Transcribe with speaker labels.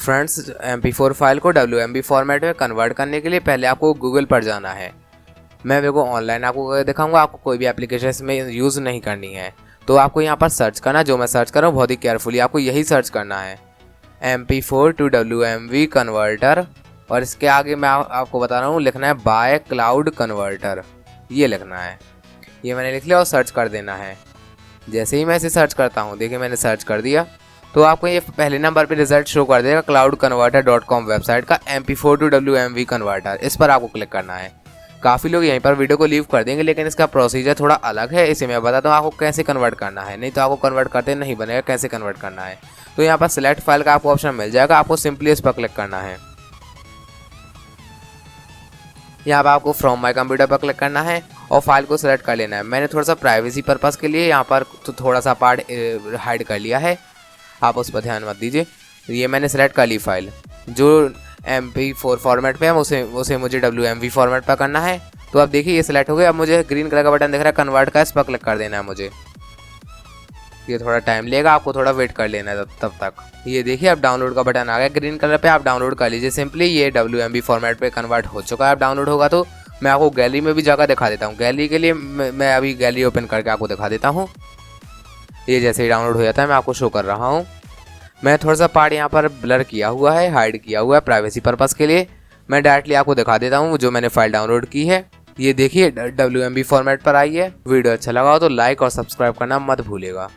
Speaker 1: Friends, MP4 file को WMV format में convert करने के लिए पहले आपको गूगल पर जाना है। मैं देखो ऑनलाइन आपको दिखाऊंगा, आपको कोई भी एप्लीकेशन इसमें यूज़ नहीं करनी है। तो आपको यहाँ पर सर्च करना, जो मैं सर्च कर रहा हूँ बहुत ही केयरफुली आपको यही सर्च करना है, MP4 टू WMV कन्वर्टर। और इसके आगे मैं आपको बता रहा हूँ लिखना है बाय क्लाउड कन्वर्टर, ये लिखना है। ये मैंने लिख लिया और सर्च कर देना है। जैसे ही मैं इसे सर्च करता हूँ, देखिए मैंने सर्च कर दिया, तो आपको ये पहले नंबर पे रिजल्ट शो कर देगा cloudconverter.com वेबसाइट का MP4 टू WMV कन्वर्टर। इस पर आपको क्लिक करना है। काफ़ी लोग यहीं पर वीडियो को लीव कर देंगे, लेकिन इसका प्रोसीजर थोड़ा अलग है। इसे मैं बताता हूँ आपको कैसे कन्वर्ट करना है, नहीं तो आपको कन्वर्ट करते नहीं बनेगा। कैसे कन्वर्ट करना है, तो यहाँ पर सिलेक्ट फाइल का आपको ऑप्शन मिल जाएगा, आपको सिंपली इस पर क्लिक करना है। यहाँ पर आपको फ्रॉम माई कंप्यूटर पर क्लिक करना है और फाइल को सिलेक्ट कर लेना है। मैंने थोड़ा सा प्राइवेसी पर्पज़ के लिए यहाँ पर तो थोड़ा सा पार्ट हाइड कर लिया है, आप उस पर ध्यान मत दीजिए। ये मैंने सेलेक्ट कर ली फाइल, जो MP4 फॉर्मेट पे है उसे मुझे WMV फॉर्मेट पर करना है। तो अब देखिए ये सिलेक्ट हो गया। अब मुझे ग्रीन कलर का बटन दिख रहा है कन्वर्ट का, इस पर क्लिक कर देना है मुझे। ये थोड़ा टाइम लेगा, आपको थोड़ा वेट कर लेना है तब तक। ये देखिए अब डाउनलोड का बटन आ गया ग्रीन कलर पे, आप डाउनलोड कर लीजिए सिंपली। ये WMV फॉर्मेट पे कन्वर्ट हो चुका है। अब डाउनलोड होगा तो मैं आपको गैलरी में भी जाकर दिखा देता हूँ। गैलरी के लिए मैं अभी गैलरी ओपन करके आपको दिखा देता हूँ। ये जैसे ही डाउनलोड हो जाता है मैं आपको शो कर रहा हूँ। मैं थोड़ा सा पार्ट यहाँ पर ब्लर किया हुआ है, हाइड किया हुआ है प्राइवेसी पर्पज़ के लिए। मैं डायरेक्टली आपको दिखा देता हूँ जो मैंने फाइल डाउनलोड की है। ये देखिए WMV फॉर्मेट पर आई है। वीडियो अच्छा लगा हो तो लाइक और सब्सक्राइब करना मत भूलिएगा।